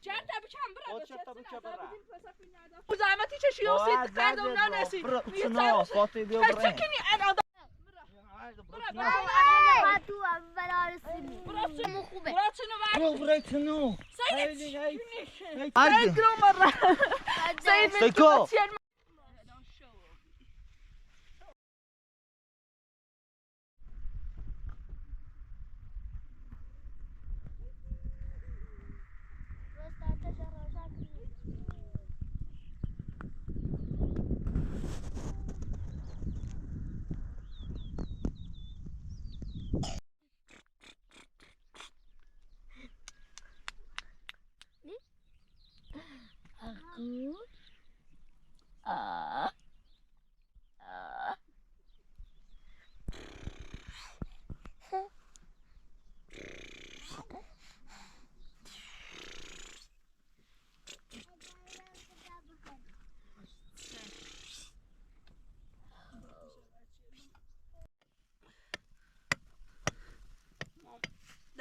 چند تا بچم برا چند تا بچم برا زحمتی چه شیوسی کردم نرسی برا فاطمه دیو برا چکنی انا برا تو اول آرسیمی برا خوبه برا تنو سید هرگز مرة سید سيكو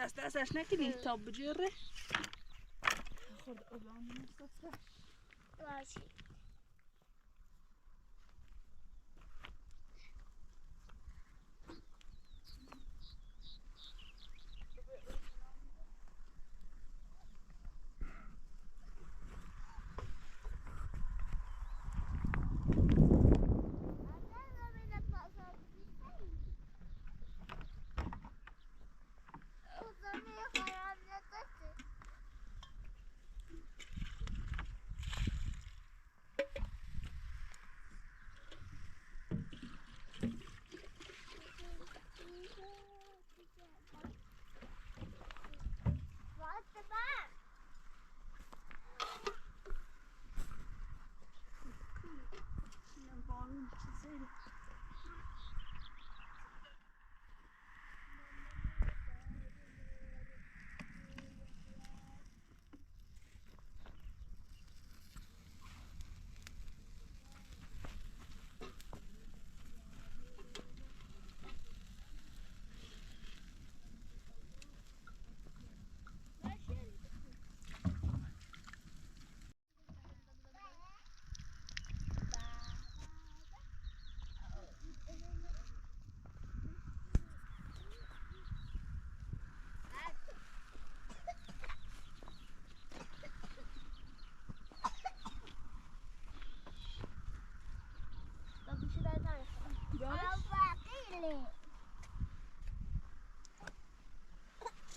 دستش نکنی تا بجره خورد اولان نستفرش باشه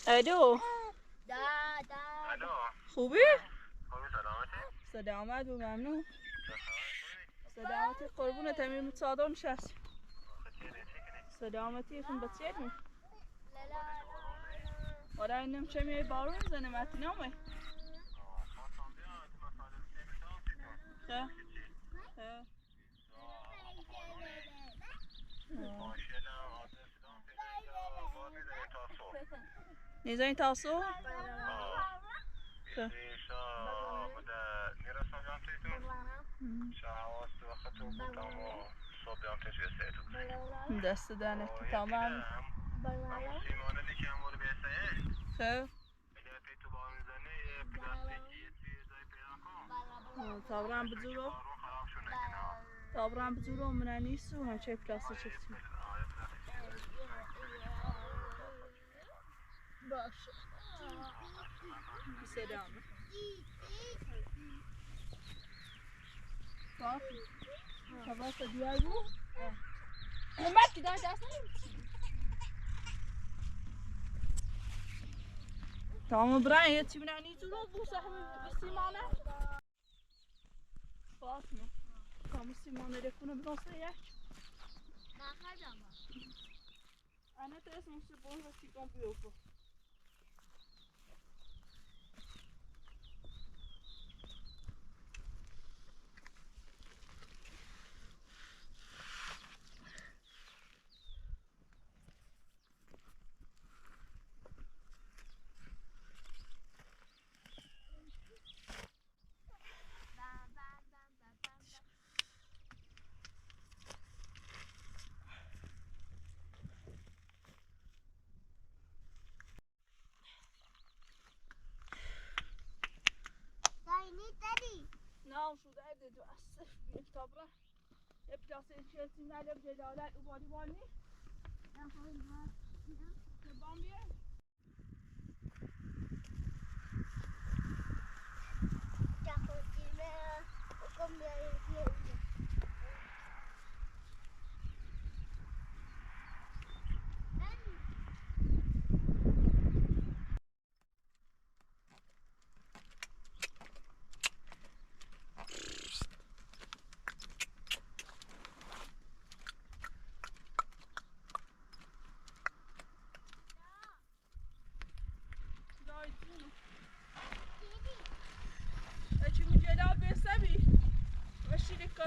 الو دا خوبی؟ سلامت و ممنون سلامتی قربونت همین صادر نشست سلامتی خون بسیار آره اینم چه میای بارون زنه ماتی نامه نیزه تاسو دست دانه تمام خب طابران بزورو من نیستو هم چه پلاستیک چفتی باشه سلام صافي خلاص ديالو ما كده داس تمام براي تي منعني تروح بوسه بالسيمانه فاطمه كم السيمانه يكون بنصيح ما خدمه انا ترس مصيبون هسي كم بيوفو نام شده دو اصف بیفتاب را ابتاسه چلسی نلب جلاله اوباری بانی کبان بیه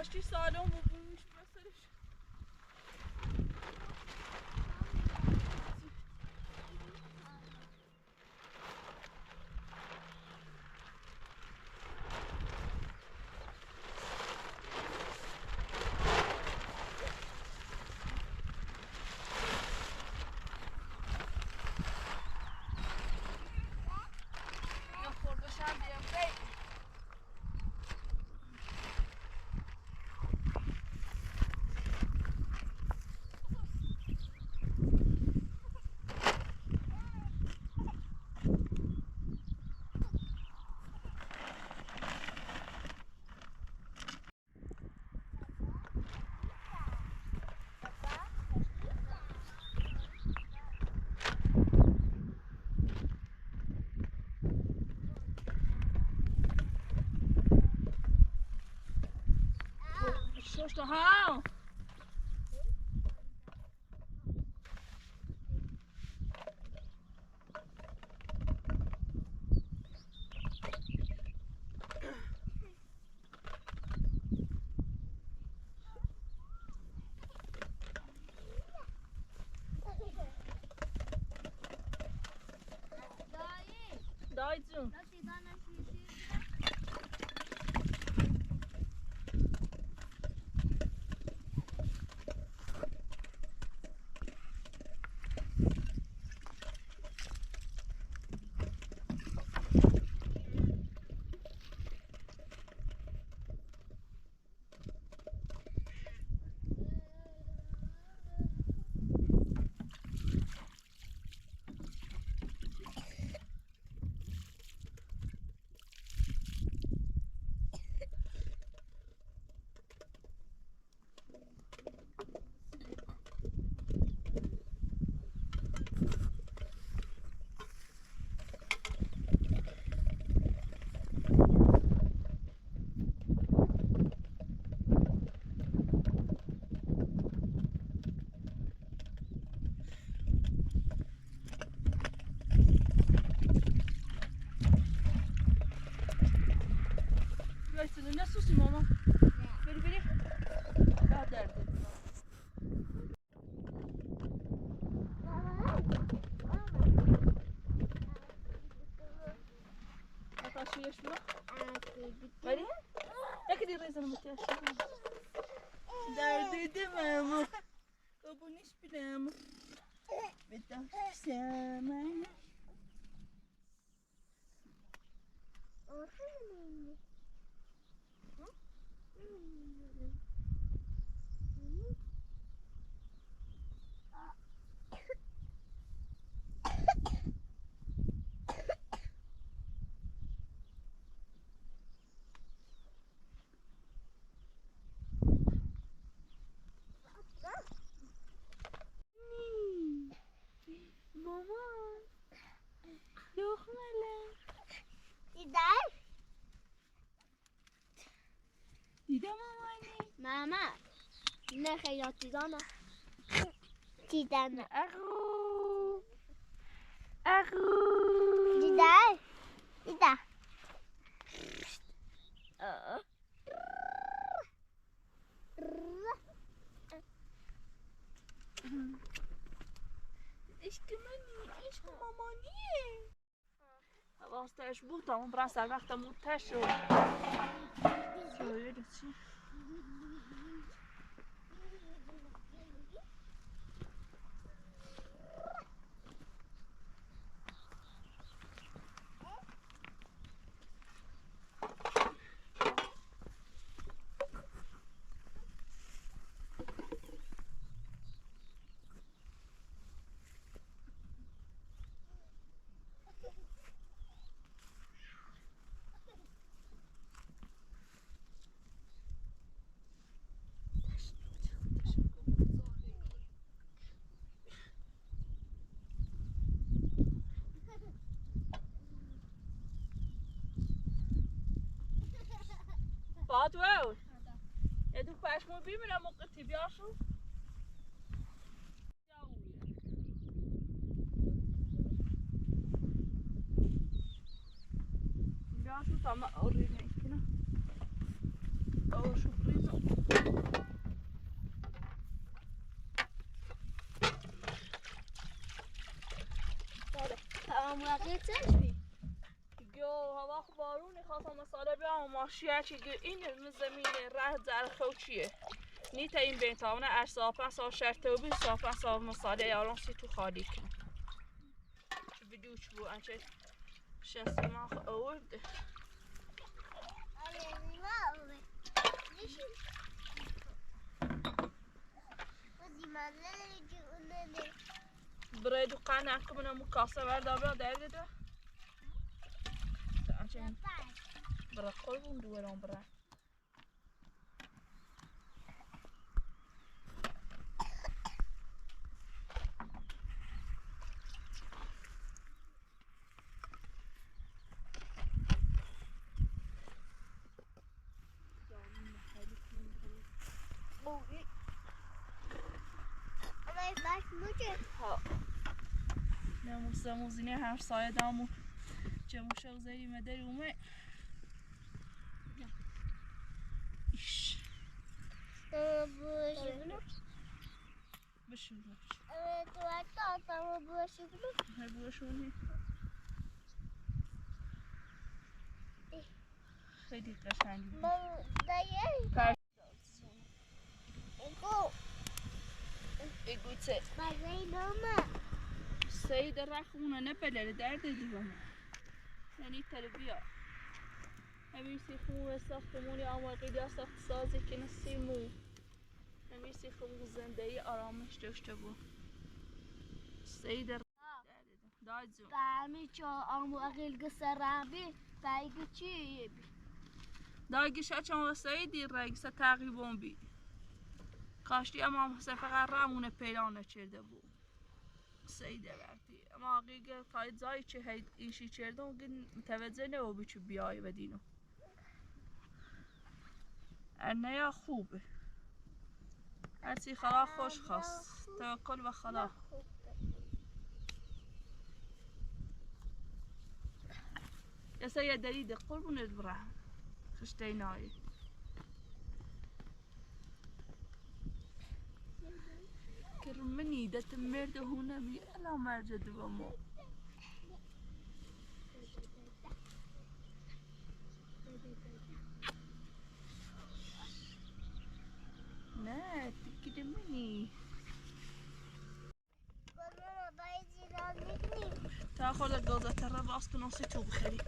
کاشتی سالم ببینیش بسرش یا خوردشم بیم خیلی Что, ها دای جون Ne susun ama? Beri beri. Daha derdi. Ataşı yaşma. Beri. Ne kadar rezanı mutyaşı. Derdi demem. Bu niş bilem. Beda sevmem. Mama. Yok mele. Gider. دیدم مامانی ماما نه خیلی دیدم دیدم اغو اغو دیدم دیدم عشق منی عشق مامانیه حواستش بود تمام برای سر وقت متش شد شاید چی هات وين يا دوب پشمو ببینم موقعی بیاشو بیاشو تا ما اوری نیکنم اوشو پریزم تمام وقت چشمی گو هوا خو بارونی خواستم مساله بیام ماشیه چی این زمین ره زرخو چیه نیت این بینتاونه ارساپن سا شرطه و بی ساپن سا مساله یاران سی تو خالی کن چه ویدیو چی بو انچه شنسی من خو اورده برای دو قنه که منو مکاسه ورده بیا درده ده انچه برای قلبون دوران برای نموسه موزینه هر سایه دامو چه موشه وزیری مدری اومه ایش بشون بشون خیلی قشنگی بگو چه سید رخونه نپلر درد دیوانه یعنی تربیه همیشه خمو ساختمونی آماقی یا ساخت سازی که نسیمو همیشه خمو زندگی آرامش داشته بود سید دایزو فهمی چه آماقی قصه رابی بایگی چیه بی دایگی شچان و سیدی رگسه تقریبون بی کاشتی اما محسن فقط رامونه پیلانه چرده بود سیده وقتی اما آقیگه تاید زایی چه هید ایشی چرده و گن متوجه نو بچه بیای و دینو ارنه یا خوبه هرچی خدا خوش خواست توکل و خدا یه سیه دلیده قربونت برم خشته نایی کرمني ده تمرد هنا بي أنا ما جد بمو لا تكرمني تاخذ الجوزة ترى بأسك نصي تبخري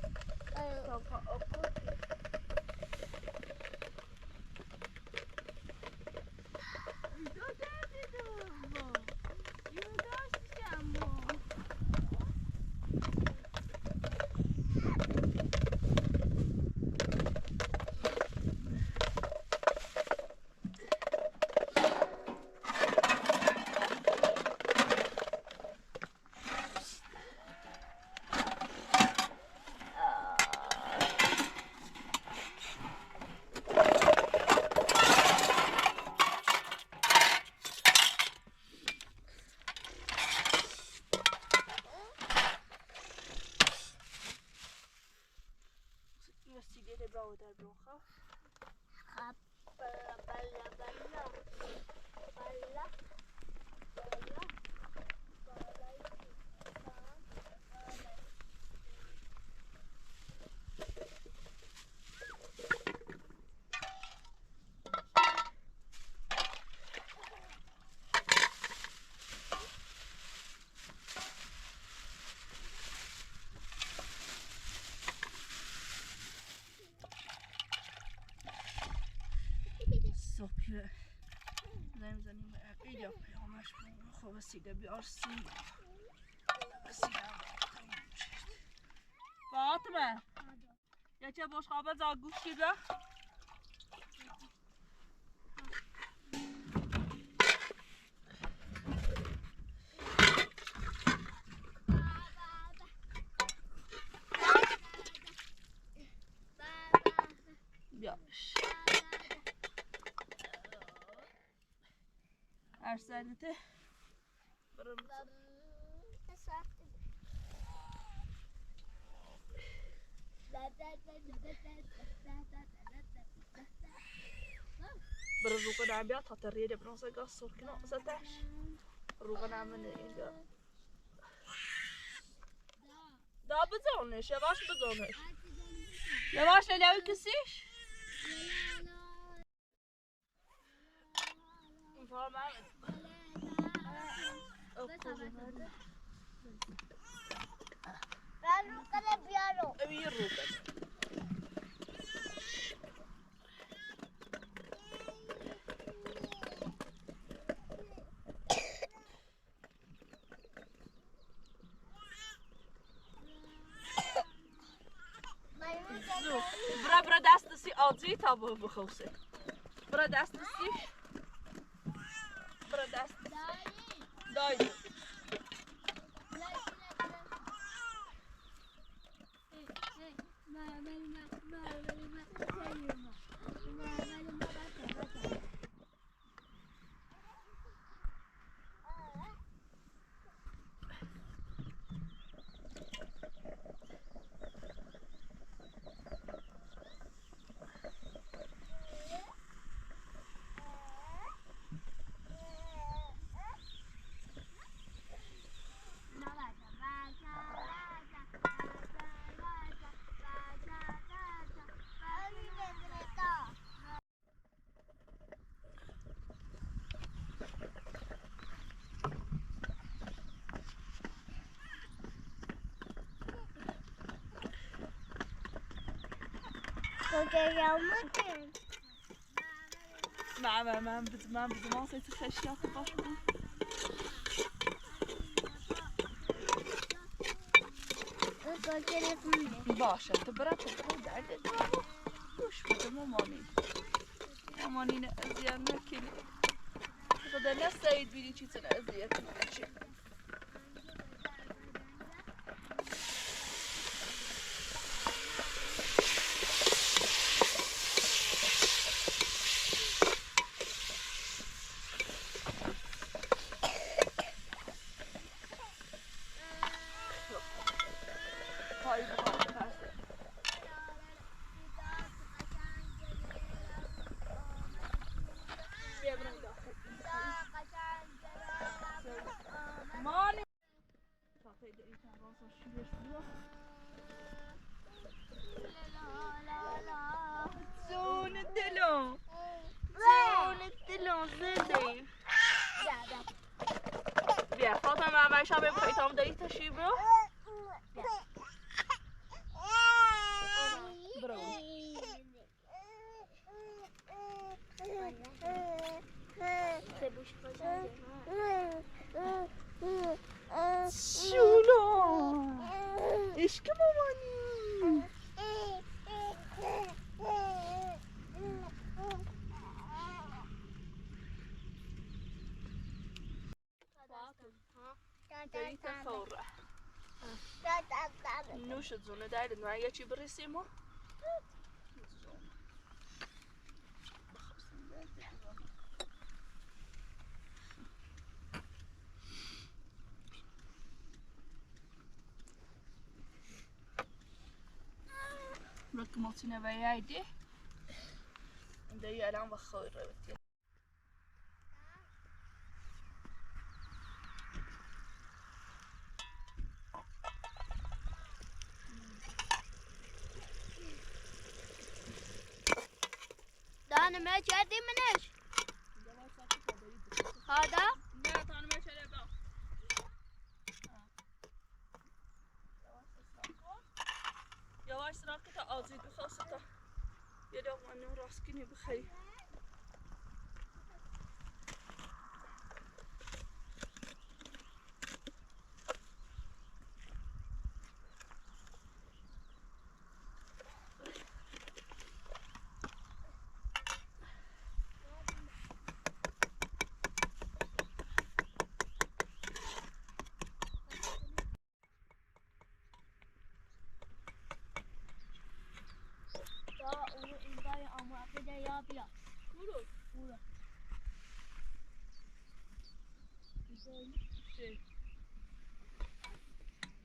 در بروخه خب بلا بلا بلا صبح نمیزنیم ایدیا پیامش خب سیده بیار سیم فاطمه یکی باش خوابه زا گوش شده بیارش ارسلته برم برو روغن هم بیاد تا تریده برانسه گاز سرکنه ازتش روغن هم منه اینجا دا بزنش یواش بزنش یواش لیاوی کسیش فهم Ben Rukan'a biaro. ابي روغن برا دستسی آجی تا بخوسه برا دستسی برا دست دای من بدم سیت خشیات باش باشه تو برا درد گوش بده مامانی نه ازیاد نکنی خدا نه سعید بیدی چی تنه ازیاد نکنی بیا فاطمه من شب پیتام داری تشریف رو برو شولا عشق مامانی داری تفوره نوش زونه دارد من یه چی برسیم و ركمتنا بيايدي دي الان بخير دانا ما جادي منش هذا لا انا ما شري بقى يواش سراقته ازيد بخاصته يا دوب انه راسكني بخير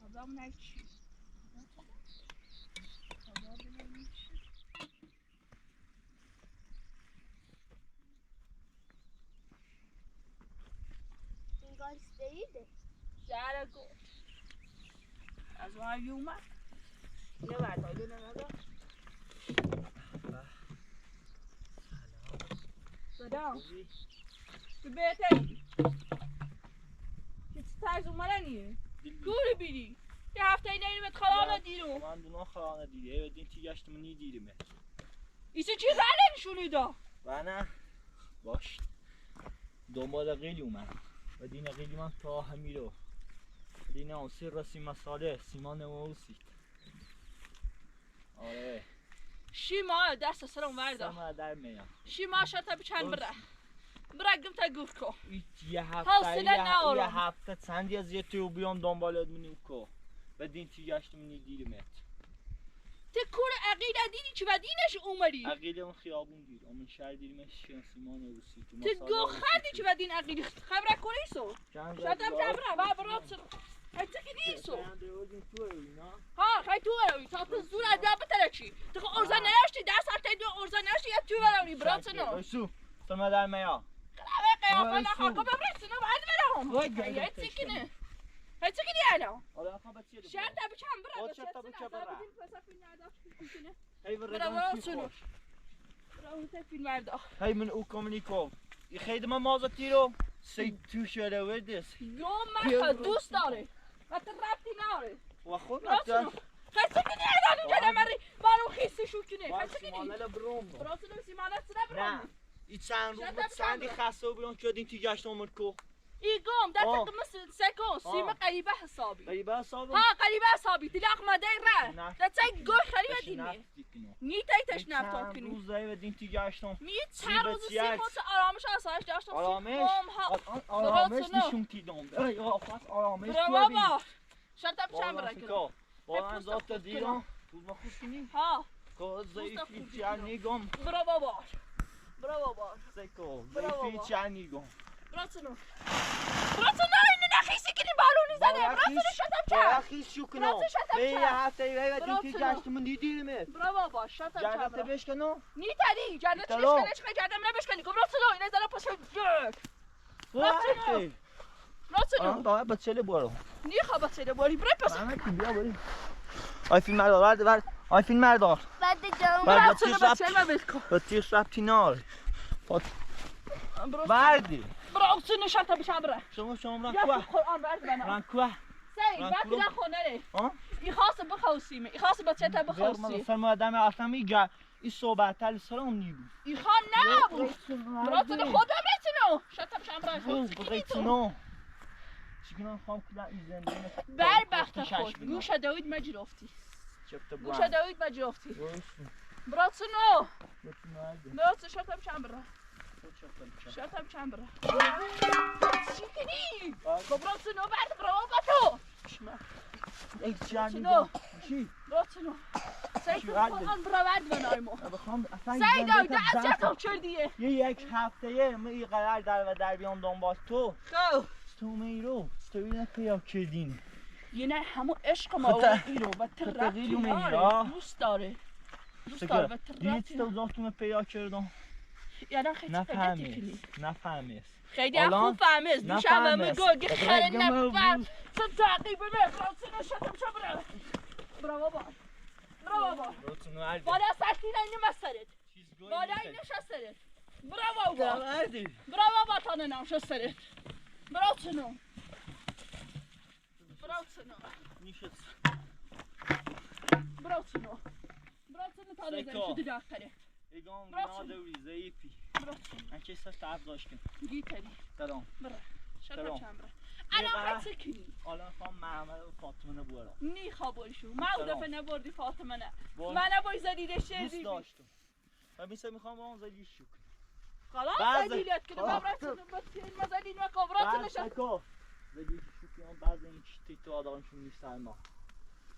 Adam ne ki? انگار سیده Jarago. As one you ma. Ne var da yine ne var? Selam. Du bete. Hiç tarz umaraniye. Gure biri. یه هفته این اینو خلانا دیرم. من دونا خلانا دیره. بدین تی گشتم نی دیرمه. ایسه چی زنه نشونیدا؟ و نه باش. دنبال قیلی اومد. بدین قیلی من تا همی رو. بدین آنسی رسی مساله سیمان موسید. آره. شیما دست سرم وردا. سما در میام. شیما شتا بچن بره. برگم تا گفت کو. یه حوصله هفته چندی از یه تو بیام دنبالت منیم کو. بدین تی گشتم نی دیرمه. تکور عقیده دیدی چی و دینش اومدی؟ عقیده اون خیابون دید. اون شهر دیرمش سیمان موسید. تگو خردی چی و دین عقیده خبر کنی سو. شتم جبره و برات سر. هیچ کی نیسو. ها خیلی تو بروی تا تو زور از جاب ترکی. تو خو ارزا نشتی دست هفته دو ارزا نشتی یا تو بروی برات نو. باشو سما در میا. خلاص قیافه نخواه که ببرس نو بعد برام. هیچ کی نه. هیچ کی نیالو. حالا خب چیه؟ شرط بچم برا. شرط بچم برا. کنه. هی برای برو فیلم وردا. هی من او کامیکو. یه خیلی من مازتی رو سی تو شده ودیس. یوم من دوست داره. و تو ربطی ناره. و خود براسونو خیلی که نیادم اونجا نماری بارو خیستی شو کنه. خیلی که سیمانه لبروم. براسونو سیمانه سر برام. این چند روز بود چندی خسته بیان کردین تی گشت اومد کو. ایگام در تک مثل سکو سیما قریبه حسابی. قریبه حسابی؟ ها قریبه حسابی دلاغ ماده ره. در تک گوی خریبه دینی. نی تایتش نفتاد کنی. روز دایی و دین تی گشتم. می چند روز سیما آرامش آسایش داشتم. آرامش نشون تیدم. آرامش بابا شرطم چند برای با انزاد تا دیرم روز ما خوب کنی؟ ها که زیفی چند نیگم برا بابا سیکو زیفی چند نیگم براتونو اینو نخیسی کنی بالونی زده براتونو شتم چند باید خیس شو کنم یه هفته یه دیم که گشتمون دیدیمه برا بابا شتم چند جرده بشکنم؟ نی تری جرده چیش کنه چه جرده نبشکنی کم براتونو اینه زده پس جک براتونو باید بچه برو نی خواه بچه باری برای پس بیا باری آی فیلم مردار برد آی فیلم مردار بعد جام براتونو بچه ما بکن با تیش ربطی نار بردی براتونو شرطه بچه بره شما ران یا کوه قرآن برد بنا ران کوه سعید وقتی نخونه ای خاص بخوسیمه ای خاص بچه تا بخوسی فرما آدم اصلا میگه این صحبت تل سرم نیبود ای خان نبود براتونو خودم رتونو شرطه بچه بره بریتونو چیکنم خواهم کلا این زندگی بر بخت خود گوش داوید مجرفتی گوش داوید مجرفتی براتونو شرطه بچه بره شرطم چند بره چی کنی؟ براتونو برد برا تو ای چند چی؟ براتونو سعید بخوان برا برد بنایمو سعید از جفتم چردیه یک هفته می قرار در بیام دنبال تو خب تو میرو تو اینه پیاب کردین یه نه همون عشق ما و ایرو و ترقی داره دوست داره و دیگه چی تو زاستون پیاب کردم یادم خیلی نفهمیست خیلی خوب فهمیست دوشم همه گوگه خیلی نفهم چون تعقیب براتونو شدم چه بره برا بابا بالا سرتین اینو مسترد بالا اینو شسترد برا بابا تا ننام شسترد براتونو تا نزنی شده داختره ایگام نادوری زیپی انچه سست افزاش کن گیتری سلام برا شرطم چند برا الان خیلی کنی الان خواهم محمد و فاطمه نبورم نی خوابشو ما او دفعه نبردی فاطمه نه من نبایی زدیده شردی دوست داشتم و میسه میخوام با اون زدیش شو کنی خلاص زدیلت کنه من براتونو بسیاری ما زدید و کابراتونو شد زدیش شو کنم بعض این چیتی تو آدامشون نیست سرما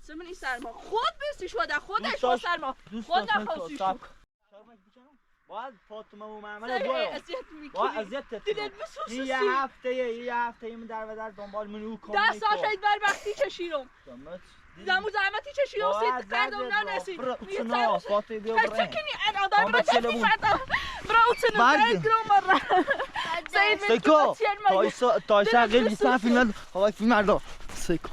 سمون این سرما خود بیستی شده خودش با سرما خود نخواستی شو باید فاطمه و محمد سعی برو اذیت باید میکنی اذیت دلت بسوسوسی یه هفته من در و در دنبال منو کنم 10 سال شاید بربختی چشیرم زمو زحمتی چشیرم سید قردم نرسید برو فاطمه بیا هر برو چکنی انا دار برو چلی فردا برو اتنو برگه. گرم مرة سید سیکو تایسا قیل بیستن فیلم آقای فیلم مردار سیکو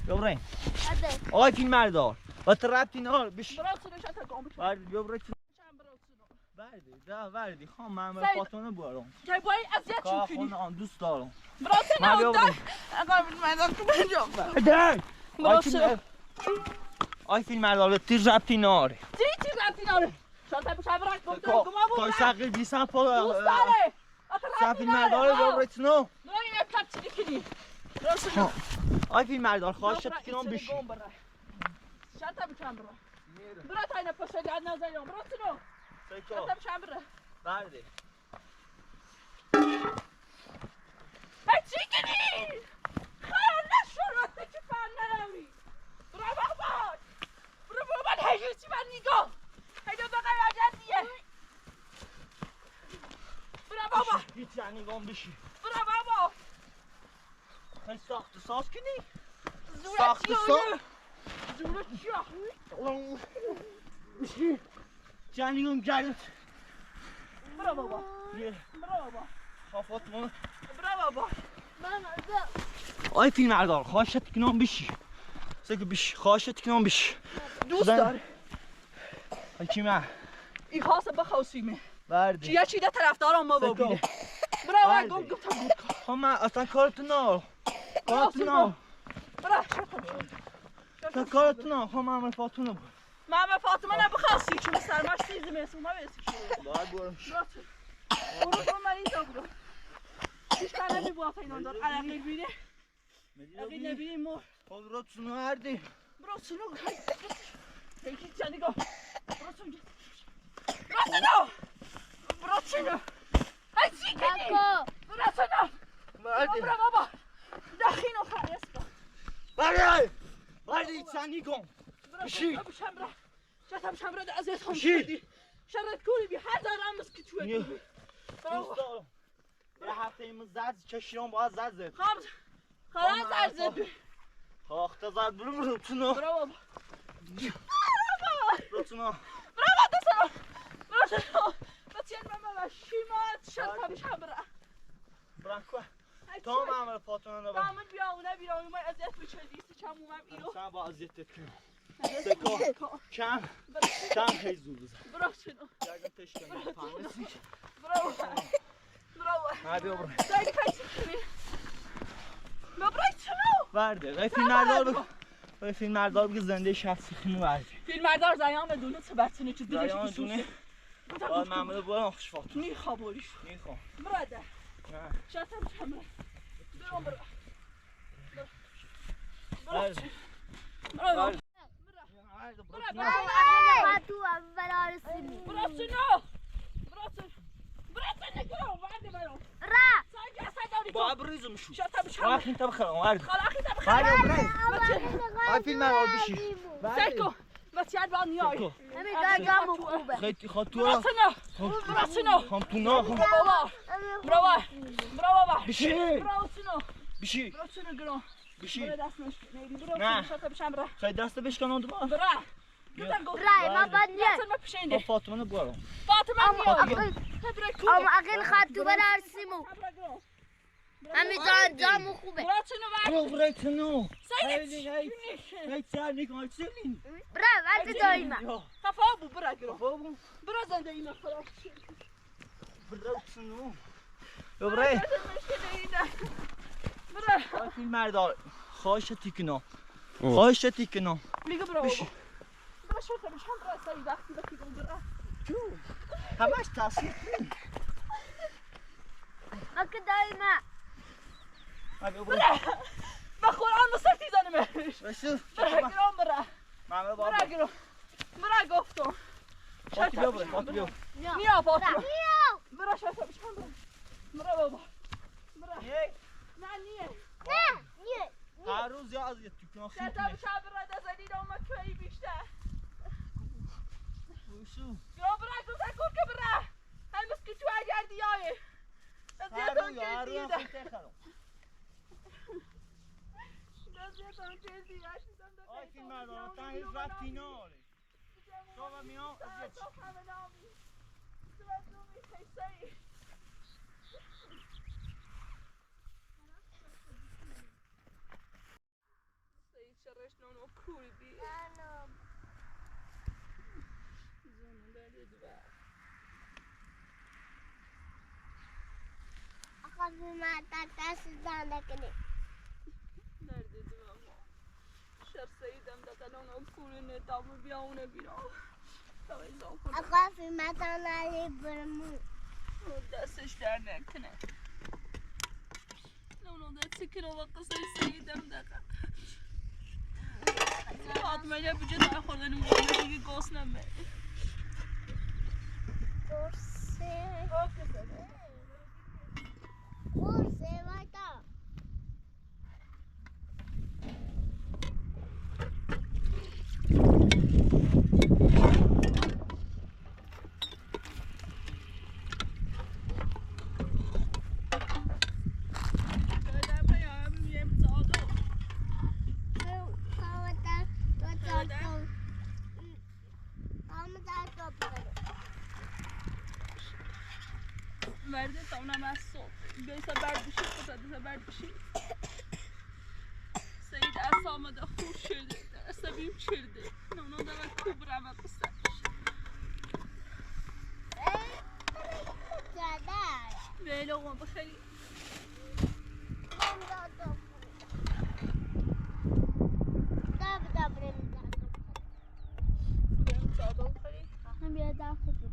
بیا برو آقای فیلم مردار و ترابتی نار بش برو اتنو شتا گم بچه برد بیا برو بردی خواهم محمد فاطمه برام جای باید اذیت که چکنی خونه آن دوست دارم برو اتنو بیا برو اقا من تو بنجام برو آقای فیلم مردار به تیر ربطی ناره چی ربطی داره شتا بچه برای گفتم گما بود تایسا قیل بیستن دوست داره سن فیلم مردار بیا برو اتنو برو این کپ چی کنی برو اتنو آقای فیلم مردار خواهش کنم بشی شتا بچه برو برو تاینه پشت گرد نزدیم برو اتنو سیکو شتا بچه برو برده ای چی کنی؟ خیال نشور وقتی که فهم نروی برو بابا برو من هیچی من نگاه هیدو بقیه عجزیه برو بابا هیچ یعنی گم بشی برو بابا خیلی ساخت ساز کنی زورت ساخت چیونه زورت چیا بشی یعنی گم گردت برو بابا یه برو بابا خافات ما برو بابا آی فیلم مردار خواهشت کنم بشی سکو بشی خواهشت کنم بشی دوست داره ای چی من این خواست بخواسیمه بردی چیه چیده طرفدارم ما سکو ببینه برو بردی. گم گفتم گود کن خب من اصلا کارتون نه کارتون نه برو اصلا کارتون نه خب من فاطمه بود ماما فاطمه نبخواستی چون سرماش سیزی میسون ما بیسی شده باید برم برو من اینجا برو هیچ کار نمیبواد اینا دار علاقه بینه اگه نبینی مو خب رو تونو هردی برو سنو هیچی چه نگاه برو سنو برو سنو برو سنو ای چی کنی برو سنو بردی برو بابا دخینو خریس کن بردی بردی چندی کن برو بشی. برو شمرا شتم شمرا ده ازت هم بشی. شدی شرط کولی بی هر دار امس که توی دوست دارم یه هفته ایمون زد چشیرم باید زد زد خب خلاص ارزد آخته زد برو تونو برو بابا برو تونو برو بابا برو سنو بچین ماما شیمات شرط شمرا برانکو تا معمل فاطمه رو برم دامن بیا اونه بیا اونه ازت بچندیست چم اومم ایرو سن با اذیتت کنم سکو کم خیلی زور بزن برو سنو گردن تشکنی فهمسی برو نه بیا برو دایی کسی کنی برای سنو برده غیر فیلم مردار بگو غیر فیلم مردار بگو زنده شخصی خونو برده فیلم مردار زیان بدونه چه برسنه چه دلش زیان بسوسه باید معمل برم خوش فاطمه نیخوا بوریش نیخوام براده نه شتم شمره برو برو برده برو برو سنو برو برو با بریزم شو شتم شمره آخ انت بخرم ورد خلاقی تبخیر برده برده آی فیلم مردار بشی سیکو بسیار با نیای خیلی خواد تو برو سنو برو سنو خام تو نه خام بابا برو بابا بشی برو سنو بشی برو سنو گرام بشی برو دست نشکی نیدی برو نه. سنو شتم شمره خیلی دست بشکنم دو بار برو گفتم گفت ما بعد اصلا ما با پشنده فاطمه رو برم فاطمه نیای اما اقل خطو برسیمو همیزان جامو خوبه برو سنو برو برای تنو سیدی خیلی سر نکن سلین برا ورد دایما خفا بو برو گرام برو زنده اینا خلاص برو تنو برای برو فیلم مردار خواهش تیکنو خواهش تیکنو میگه برو برو شتم شمره سری وقتی وقتی برو همش تاثیر اگه دایما برو به قرآن مصرفی زنمش رسول برو گرام برو مامه برو بابا گرام برو گفتم فاطمه بیا برو فاطمه بیا میا فاطمه برو شتم شمره برو بابا برو نه نیه نه هر روز یا از یه تیکنو شتم شمره دزدی دومت توی بیشتر بوشو بیا برای تو سکر که برای همس که تو اگر دیایه هرو یا هرو هم خیلی تخرم آی فیلم مردان تا هیچ رفت فیناله صبح میام ازیت شرش نونو کوری بی زنون داری دوباره آقا من دست زنده کنی nerede ama şerseydim de ben onu kulüne tabi bir ona bir o tabi zor آقا فیلمتان علی برمون دستش در نکنه اونو دستی که رو قصه سیدم دقیقا فاطمه بجه در خوردن اون دیگه گوست نمه قرصه وایتا مرده تا اونم از صبح بیسا برد بشید قطعه برد بشید سید از آمده خوب شده عصبیم شده اونا دارن خوب رمه قصه بیلو قوم بخیلی بریم سادا بخیلی هم بیاد در خود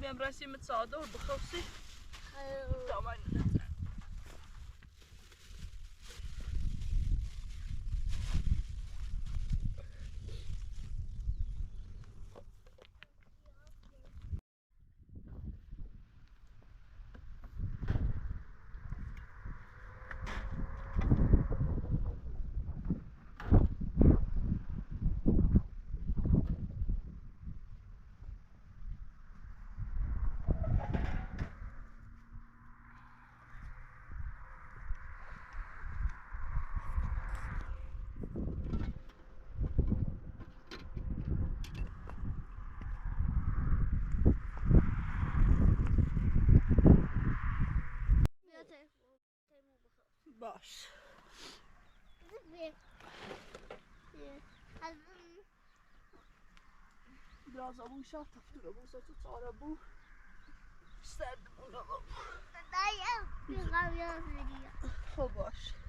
بیم رسیم صادر بخوصی تمام باش biraz avuşa taftura bu satı sonra bu serdim ona Dayı bir kamyon veriyor. خب باش